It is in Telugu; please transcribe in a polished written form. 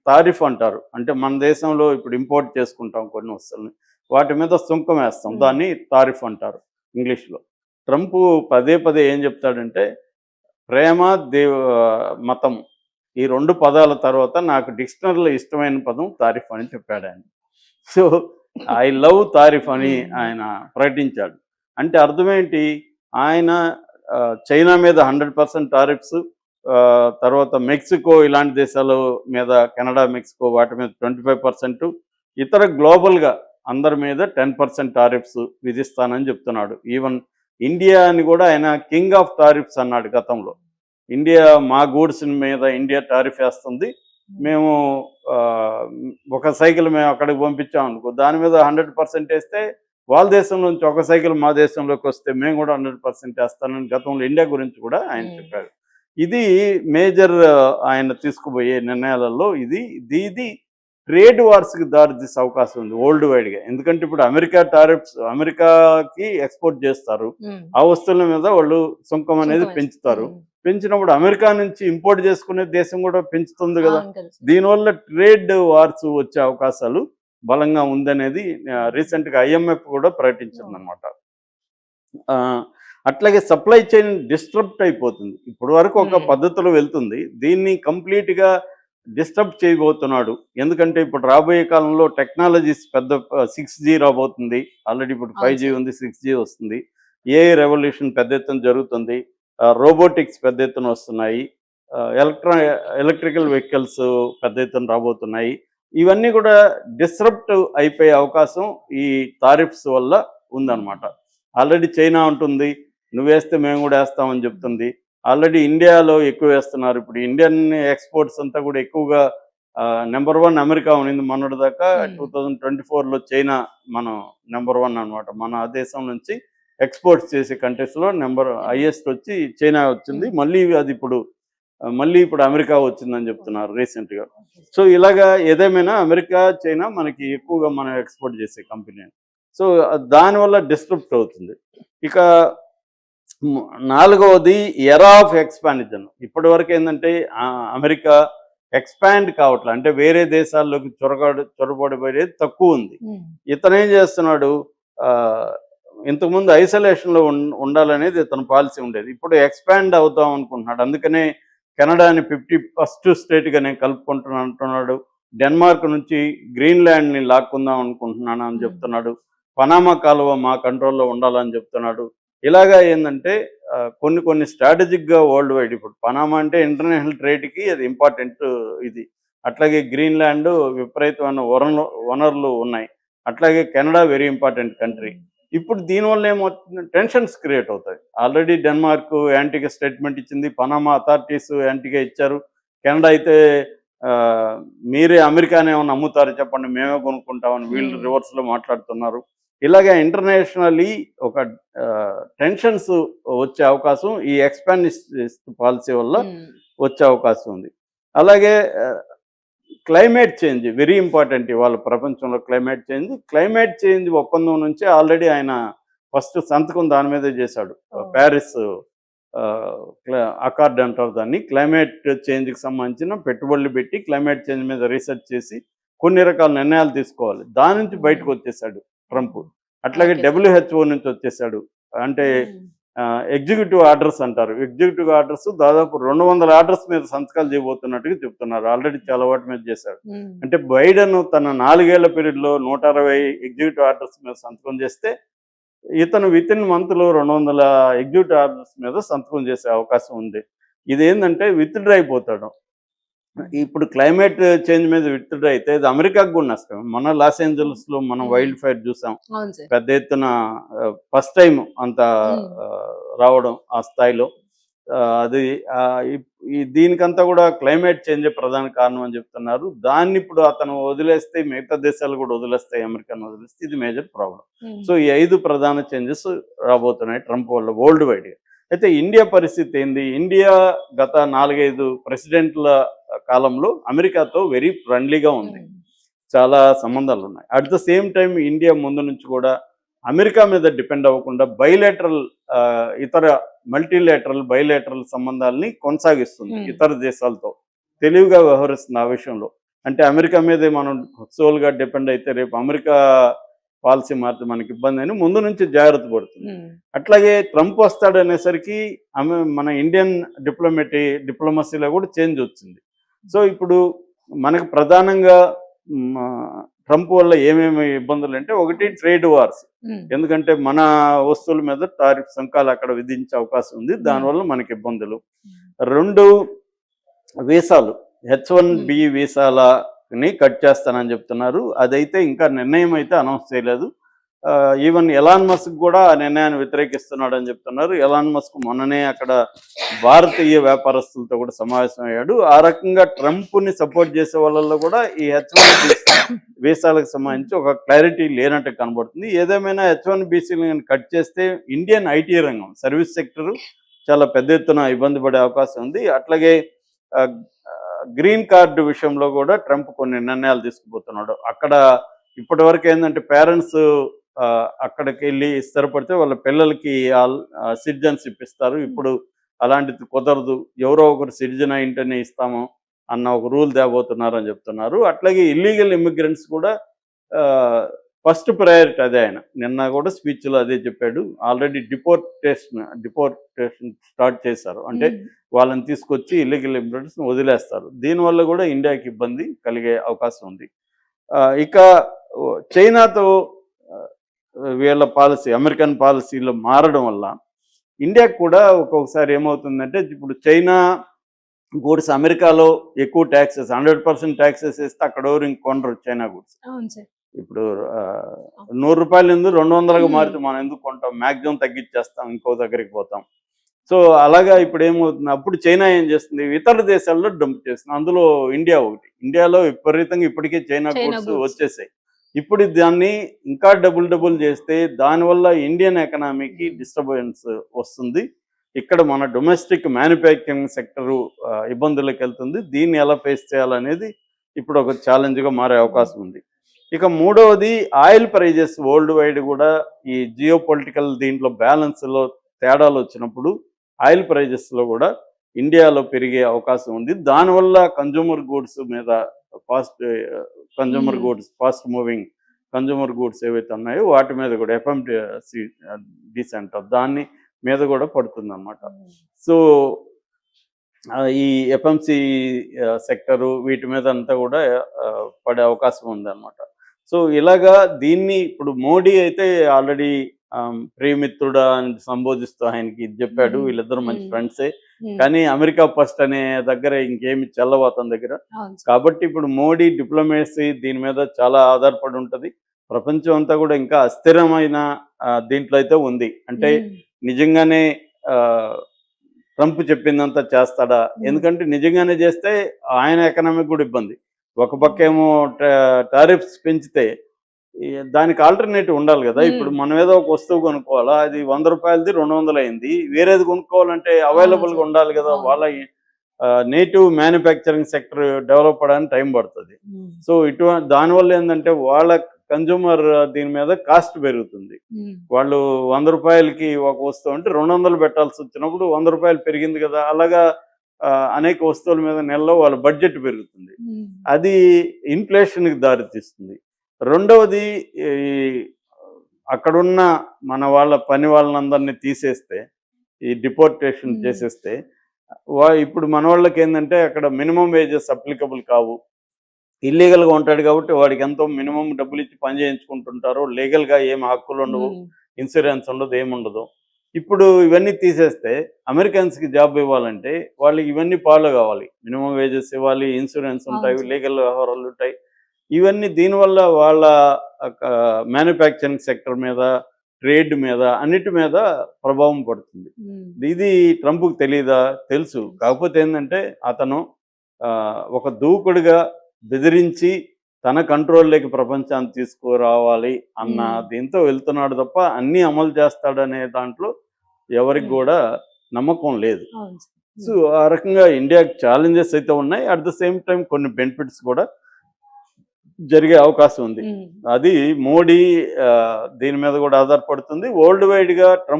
తారిఫ్ అంటారు. అంటే మన దేశంలో ఇప్పుడు ఇంపోర్ట్ చేసుకుంటాం కొన్ని వస్తువుల్ని. వాటి మీద సుంకం వేస్తాం. హ్మ్. దాన్ని తారిఫ్ అంటారు ఇంగ్లీష్‌లో. ట్రంప్ పదే పదే ఏం చెప్తాడంటే ప్రేమ, మతం ఈ 2 పదాల తర్వాత నాకు డిక్షనరీలో ఇష్టమైన పదం తారిఫ్ అని చెప్పాడాయన. సో, ఐ లవ్ తారిఫ్ అని హ్మ్. ఆయన ప్రకటించాడు. అంటే అర్థమేంటి? ఆయన చైనా మీద 100% టారిఫ్స్, తర్వాత మెక్సికో ఇలాంటి దేశాల మీద, కెనడా, మెక్సికో వాటి మీద 25%, ఇతర గ్లోబల్‌గా అందరి మీద 10% టారిఫ్స్ విధిస్తానని చెప్తున్నాడు. ఈవెన్ ఇండియాని కూడా ఆయన కింగ్ ఆఫ్ టారిఫ్స్ అన్నాడు గతంలో. ఇండియా మా గూడ్స్ మీద ఇండియా టారిఫ్ ఏస్తుంది. మేము ఆహ్, ఒక సైకిల్ మేము అక్కడికి పంపించామనుకో, దాని మీద 100% ఏస్తే, వాళ్ళ దేశం నుంచి ఒక సైకిల్ మా దేశంలోకొస్తే మేము కూడా 100% ఏస్తానని గతంలో ఇండియా గురించి కూడా ఆయన హ్మ్. చెప్పాడు. ఇది మేజర్ ఆయన తీసుకుపోయే నిర్ణయాలలో ఇది ట్రేడ్ వార్స్‌కి దారి తీసే అవకాశం ఉంది వరల్డ్ వైడ్‌గా. ఎందుకంటే ఇప్పుడు అమెరికా టారిఫ్స్ అమెరికాకి ఎక్స్‌పోర్ట్ చేస్తారు. హ్మ్. ఆ వస్తువుల మీద వాళ్ళు సుంకం అనేది సుంకం వేస్తారు. పెంచుతారు. హ్మ్. పెంచినప్పుడు అమెరికా నుంచి ఇంపోర్ట్ చేసుకునే దేశం కూడా పెంచుతుంది గదా! అవును. తెలుసు. దీనివల్ల ట్రేడ్ వార్స్ వచ్చే అవకాశాలు బలంగా ఉందనేది రీసెంట్‌గా ఐఎంఎఫ్ కూడా ఓహ్! ప్రకటించిందనమాట. ఆహ్, అట్లాగే సప్లై చైన్ డిస్టర్బ్ట్ అయిపోతుంది. ఇప్పటి వరకు ఒక హ్మ్. పద్ధతిలో వెళ్తుంది. దీన్ని కంప్లీట్‌గా డిస్టర్బ్ చేయబోతున్నాడు. ఎందుకంటే ఇప్పుడు రాబోయే కాలంలో టెక్నాలజీస్ పెద్ద 6G రాబోతుంది. ఆల్రెడీ ఇప్పుడు అవును 5G సార్. ఉంది. 6G వస్తుంది. ఏఐ రెవల్యూషన్ పెద్ద ఎత్తున జరుగుతుంది. రోబోటిక్స్ పెద్ద ఎత్తున వస్తున్నాయి. ఆహ్, ఎలక్ట్రా ఎలక్ట్రికల్ వెహికల్స్ పెద్ద ఎత్తున రాబోతున్నాయి. ఇవన్నీ కూడా డిస్రప్ట్ అయిపోయే అవకాశం ఈ టారిఫ్స్ వల్ల ఉందన్నమాట. ఆల్రెడీ చైనా అంటుంది, నువ్వేస్తే మేము కూడా ఏస్తామని చెప్తుంది. ఆల్రెడీ ఇండియాలో ఎక్కువ వేస్తున్నారు. ఇప్పుడు ఇండియన్ ఎక్స్‌పోర్ట్స్ అంతా కూడా ఎక్కువగా నంబర్ 1 అమెరికా ఉన్నింది మొన్నటిదాకా. హ్మ్. 2024లో చైనా మనం నంబర్ 1 అనమాట. మన దేశం నుంచి ఎక్స్‌పోర్ట్స్ చేసే కంట్రీస్‌లో హైయెస్ట్ వచ్చి చైనా వచ్చింది. హ్మ్. మళ్ళీ ఇప్పుడు అమెరికా వచ్చిందని చెప్తున్నారు రీసెంట్‌గా. Okay so, sir. ఇలాగా ఏదేమైనా అమెరికా, చైనా మనకి ఎక్కువగా మనం ఎక్స్‌పోర్ట్ చేసే కంపెనీ. సో, దానివల్ల డిస్టర్బ్ అవుతుంది. ఇక హ్మ్. నాలుగవది ఎరా ఆఫ్ ఎక్స్‌పాన్షన్. ఇప్పటివరకు ఏందంటే అమెరికా ఎక్స్‌పాండ్ కావట్ల. అంటే వేరే దేశాల్లోకి చొరబడిపోయేది తక్కువుంది. హ్మ్. ఇతనేం చేస్తున్నాడు, ఆహ్, ఇంతకుముందు ఐసోలేషన్‌లో ఉండాలనేది ఇతని పాలిసీ ఉండేది. ఇప్పుడు ఎక్స్‌పాండ్ అవుదాం అనుకుంటున్నాడు. అందుకనే కెనడాని 51st స్టేట్‌గా నేను కలుపుకుంటున్నాను అంటున్నాడు. డెన్మార్క్ నుంచి గ్రీన్‌లాండ్‌ని లాక్కుందాం అనుకుంటున్నాను అని హ్మ్. చెప్తున్నాడు. పనామా కాలువ మా కంట్రోల్‌లో ఉండాలని చెప్తున్నాడు. ఇలాగా ఏందంటే కొన్ని స్ట్రాటజిక్‌గా వరల్డ్ వైడ్ ఇప్పుడు పనామా అంటే ఇంటర్నేషనల్ ట్రేడ్‌కి అది ఇంపార్టెంట్ ఇది. అట్లాగే గ్రీన్‌లాండ్ విపరీతమైన వనరులు ఉన్నాయి. అట్లాగే కెనడా వెరీ ఇంపార్టెంట్ కంట్రీ. హ్మ్. ఇప్పుడు దీనివల్ల ఏమవుతుంది, టెన్షన్స్ క్రియేట్ అవుతాయి. ఆల్రెడీ డెన్మార్క్ యాంటీగా స్టేట్మెంట్ ఇచ్చింది. పనామా అథారిటీస్ యాంటీగా ఇచ్చారు. కెనడా అయితే ఆహ్, మీరే అమెరికాని ఏమన్నా అమ్ముతారా చెప్పండి, మేమే కొనుక్కుంటామని వీళ్ళు హ్మ్. రివర్స్‌లో మాట్లాడుతున్నారు. ఇలాగ ఇంటర్నేషనల్లీ ఒక టెన్షన్స్ వచ్చే అవకాశం ఈ ఎక్స్‌పాన్షనిస్ట్ పాలిసీ వల్ల హ్మ్. వచ్చే అవకాశం ఉంది. అలాగే ఆహ్, క్లైమేట్ చేంజ్ వెరీ ఇంపార్టెంట్ ఇవాళ ప్రపంచంలో క్లైమేట్ చేంజ్. క్లైమేట్ చేంజ్ ఒప్పందం నుంచే ఆల్రెడీ ఆయన ఫస్ట్ సంతకం దాని మీదే చేశాడు. ఓహ్! ప్యారిస్ ఆహ్, అకార్డ్ అంటారు దాన్ని. క్లైమేట్ చేంజ్‌కి సంబంధించిన పెట్టుబడులు పెట్టి క్లైమేట్ చేంజ్ మీద రీసెర్చ్ చేసి కొన్ని రకాల నిర్ణయాలు తీసుకోవాలి. దాని నుంచి హ్మ్. బయటకొచ్చేసాడు ట్రంప్. అట్లాగే ఓకే సార్. డబ్ల్యూహెచ్ఓ నుంచి వచ్చేసాడు. అంటే హ్మ్. ఎగ్జిక్యూటివ్ ఆర్డర్స్ అంటారు. ఎగ్జిక్యూటివ్ ఆర్డర్స్ దాదాపు 200 ఆర్డర్స్ మీద సంతకాలు చేయబోతున్నట్టుగా చెప్తున్నారు. ఆల్రెడీ చాలా వాటి మీద చేశాడు. హ్మ్. అంటే బైడెన్ తన 4 ఏళ్ల పీరియడ్‌లో 160 ఎగ్జిక్యూటివ్ ఆర్డర్స్ మీద సంతకం చేస్తే, ఇతను వితిన్ మంత్‌లో 200 ఎగ్జిక్యూటివ్ ఆర్డర్స్ మీద సంతకం చేసే అవకాశం ఉంది. ఇదేందంటే విత్‌డ్రా అయిపోతాడు. ఇప్పుడు క్లైమేట్ చేంజ్ మీద విత్‌డ్రా అయితే ఇది అమెరికాకు కూడా నష్టం. మొన్న లాస్ హ్మ్. ఏంజెల్స్‌లో మనం హ్మ్. వైల్డ్ ఫైర్ చూసాం. అవును సార్. పెద్ద ఎత్తున ఫస్ట్ టైమ్ అంత హ్మ్. రావడం ఆ స్థాయిలో. అది దీనికంతా కూడా క్లైమేట్ చేంజే ప్రధాన కారణం అని చెప్తున్నారు. దాన్నిప్పుడు అతను వదిలేస్తే మిగతా దేశాలు కూడా వదిలేస్తాయి, అమెరికాను వదిలేస్తే ఇది మేజర్ ప్రాబ్లమ్. హ్మ్. సో, ఈ 5 ప్రధాన చేంజెస్ రాబోతున్నాయి ట్రంప్ వల్ల వరల్డ్ వైడ్‌గా. అయితే ఇండియా పరిస్థితి ఏంది? ఇండియా గత 4, 5 ప్రెసిడెంట్‌ల కాలంలో అమెరికాతో వెరీ ఫ్రెండ్లీగా ఉంది. హ్మ్. చాలా సంబంధాలున్నాయి. At the same time India ముందు నుంచి కూడా అమెరికా మీద డిపెండ్ అవ్వకుండా బైలేటరల్ ఇతర బైలేటరల్ సంబంధాలని కొనసాగిస్తుంది హ్మ్. ఇతర దేశాలతో. తెలివిగా వ్యవహరిస్తుంది ఆ విషయంలో. అంటే అమెరికా మీదే మనం సోల్గా డిపెండ్ అయితే రేపు అమెరికా పాలసీ మారితే మనకి ఇబ్బంది అని ముందు నుంచి జాగ్రత్త పడుతుంది. అట్లాగే ట్రంప్ వస్తాడనేసరికి మన ఇండియన్ డిప్లొమసీలో కూడా చేంజ్ వచ్చింది. సో ఇప్పుడు మనకు ప్రధానంగా ట్రంప్ వల్ల ఏమేమి ఇబ్బందులు అంటే, ఒకటి ట్రేడ్ వార్స్, ఎందుకంటే మన వస్తువుల మీద టారిఫ్ సుంకాలు అక్కడ విధించే అవకాశం ఉంది, దానివల్ల మనకి ఇబ్బందులు. రెండు, వీసాలు, H1B వీసాలని కట్ చేస్తానని చెప్తున్నారు. అదైతే ఇంకా నిర్ణయం అయితే అనౌన్స్ చేయలేదు. ఈవెన్ ఎలాన్ మస్క్ కూడా ఆ నిర్ణయాన్ని వ్యతిరేకిస్తున్నాడు అని చెప్తున్నారు. ఎలాన్ మస్క్ మొన్ననే అక్కడ భారతీయ వ్యాపారస్తులతో కూడా సమావేశం అయ్యాడు. ఆ రకంగా ట్రంప్ని సపోర్ట్ చేసే వాళ్ళల్లో కూడా ఈ H1B వీసాలకు సంబంధించి ఒక క్లారిటీ లేనట్టు కనబడుతుంది. ఏదేమైనా H1BCలను కట్ చేస్తే ఇండియన్ ఐటీ రంగం, సర్వీస్ సెక్టర్ చాలా పెద్ద ఎత్తున ఇబ్బంది పడే అవకాశం ఉంది. అట్లాగే గ్రీన్ కార్డు విషయంలో కూడా ట్రంప్ కొన్ని నిర్ణయాలు తీసుకుపోతున్నాడు. అక్కడ ఇప్పటి వరకు ఏంటంటే పేరెంట్స్ అక్కడికి వెళ్ళి స్థిరపడితే వాళ్ళ పిల్లలకి సిటిజన్షిప్ ఇస్తారు. ఇప్పుడు అలాంటిది కుదరదు, ఎవరో ఒకరు సిటిజన్ అయింటేనే ఇస్తాము అన్న ఒక రూల్ తేబోతున్నారని చెప్తున్నారు. అట్లాగే ఇల్లీగల్ ఇమిగ్రెంట్స్ కూడా ఫస్ట్ ప్రయారిటీ అదే. ఆయన నిన్న కూడా స్పీచ్లో అదే చెప్పాడు. ఆల్రెడీ డిపోర్టేషన్ స్టార్ట్ చేశారు, అంటే వాళ్ళని తీసుకొచ్చి ఇల్లీగల్ ఇమిగ్రెంట్స్ని వదిలేస్తారు. దీనివల్ల కూడా ఇండియాకి ఇబ్బంది కలిగే అవకాశం ఉంది. ఇక చైనాతో వీళ్ళ పాలసీ, అమెరికన్ పాలసీలో మారడం వల్ల ఇండియాకి కూడా ఒక్కొక్కసారి ఏమవుతుందంటే, ఇప్పుడు చైనా గూడ్స్ అమెరికాలో ఎక్కువ ట్యాక్సెస్, 100% ట్యాక్సెస్ వేస్తే అక్కడ ఎవరు ఇంకొనరు చైనా గూడ్స్. ఇప్పుడు 100 రూపాయలు ఎందుకు 200గా మారితే మనం ఎందుకు కొంటాం, మ్యాక్సిమం తగ్గించేస్తాం, ఇంకో దగ్గరికి పోతాం. సో అలాగా ఇప్పుడు ఏమవుతుంది, అప్పుడు చైనా ఏం చేస్తుంది, ఇతర దేశాల్లో డంప్ చేస్తుంది, అందులో ఇండియా ఒకటి. ఇండియాలో విపరీతంగా ఇప్పటికే చైనా గూడ్స్ వచ్చేసాయి. ఇప్పుడు దాన్ని ఇంకా డబుల్ చేస్తే దానివల్ల ఇండియన్ ఎకనామీకి డిస్టర్బెన్స్ వస్తుంది. ఇక్కడ మన డొమెస్టిక్ మ్యానుఫ్యాక్చరింగ్ సెక్టరు ఇబ్బందులకు వెళ్తుంది. దీన్ని ఎలా ఫేస్ చేయాలనేది ఇప్పుడు ఒక ఛాలెంజ్గా మారే అవకాశం ఉంది. ఇక మూడవది, ఆయిల్ ప్రైజెస్ వరల్డ్ వైడ్ కూడా ఈ జియో పొలిటికల్ దీంట్లో బ్యాలెన్స్లో తేడాలు వచ్చినప్పుడు ఆయిల్ ప్రైజెస్లో కూడా ఇండియాలో పెరిగే అవకాశం ఉంది. దానివల్ల కన్జ్యూమర్ గూడ్స్ మీద ఫాస్ట్ మూవింగ్ కన్జ్యూమర్ గూడ్స్ ఏవైతే ఉన్నాయో వాటి మీద కూడా FMCG సెంటర్ దాని మీద కూడా పడుతుంది అన్నమాట. సో ఈ FMC సెక్టరు వీటి మీద అంతా కూడా పడే అవకాశం ఉందన్నమాట. సో ఇలాగా దీన్ని ఇప్పుడు మోడీ అయితే ఆల్రెడీ ప్రియమిత్రుడా అని సంబోధిస్తూ ఆయనకి ఇది చెప్పాడు. వీళ్ళిద్దరు మంచి ఫ్రెండ్సే, కానీ అమెరికా ఫస్ట్ అనే దగ్గర ఇంకేమి చెల్లవు అతని దగ్గర. కాబట్టి ఇప్పుడు మోడీ డిప్లొమసీ దీని మీద చాలా ఆధారపడి ఉంటుంది. ప్రపంచం అంతా కూడా ఇంకా అస్థిరమైన దీంట్లో అయితే ఉంది. అంటే నిజంగానే ట్రంప్ చెప్పిందంతా చేస్తాడా, ఎందుకంటే నిజంగానే చేస్తే ఆయన ఎకనామిక్ కూడా ఇబ్బంది. ఒక పక్క ఏమో టారిఫ్స్ పెంచితే దానికి ఆల్టర్నేటివ్ ఉండాలి కదా. ఇప్పుడు మనం ఏదో ఒక వస్తువు కొనుక్కోవాలా, అది 100 రూపాయలది 200 అయింది, వేరేది కొనుక్కోవాలంటే అవైలబుల్గా ఉండాలి కదా. వాళ్ళ నేటివ్ మ్యానుఫ్యాక్చరింగ్ సెక్టర్ డెవలప్ అవడానికి టైం పడుతుంది. సో దానివల్ల ఏంటంటే వాళ్ళ కన్జ్యూమర్ దీని మీద కాస్ట్ పెరుగుతుంది. వాళ్ళు 100 రూపాయలకి ఒక వస్తువు అంటే 200 పెట్టాల్సి వచ్చినప్పుడు 100 రూపాయలు పెరిగింది కదా. అలాగా అనేక వస్తువుల మీద నెలలో వాళ్ళ బడ్జెట్ పెరుగుతుంది, అది ఇన్ఫ్లేషన్కి దారితీస్తుంది. రెండవది, అక్కడున్న మన వాళ్ళ పని వాళ్ళందరినీ తీసేస్తే, ఈ డిపోర్టేషన్ చేసేస్తే, ఇప్పుడు మన వాళ్ళకి ఏంటంటే అక్కడ మినిమం వేజెస్ అప్లికబుల్ కావు. ఇల్లీగల్గా ఉంటాడు కాబట్టి వాడికి ఎంతో మినిమం డబ్బులు ఇచ్చి పని చేయించుకుంటుంటారు. లీగల్గా ఏం హక్కులు ఉండవు, ఇన్సూరెన్స్ ఉండదు, ఏముండదు. ఇప్పుడు ఇవన్నీ తీసేస్తే అమెరికన్స్కి జాబ్ ఇవ్వాలంటే వాళ్ళకి ఇవన్నీ ఫాలో కావాలి. మినిమం వేజెస్ ఇవ్వాలి, ఇన్సూరెన్స్ ఉంటాయి, లీగల్ వ్యవహారాలు ఉంటాయి. ఇవన్నీ దీనివల్ల వాళ్ళ మ్యానుఫ్యాక్చరింగ్ సెక్టర్ మీద, ట్రేడ్ మీద, అన్నిటి మీద ప్రభావం పడుతుంది. ఇది ట్రంప్కి తెలియదా? తెలుసు. కాకపోతే ఏంటంటే అతను ఒక దూకుడుగా బెదిరించి తన కంట్రోల్లోకి ప్రపంచాన్ని తీసుకురావాలి అన్న దీంతో వెళ్తున్నాడు తప్ప అన్నీ అమలు చేస్తాడనే దాంట్లో ఎవరికి కూడా నమ్మకం లేదు. సో ఆ రకంగా ఇండియాకి ఛాలెంజెస్ అయితే ఉన్నాయి. అట్ ద సేమ్ టైం కొన్ని బెనిఫిట్స్ కూడా జరిగే అవకాశం ఉంది. అది మోడీ దీని మీద కూడా ఆధారపడుతుంది. వరల్డ్ వైడ్గా ట్రంప్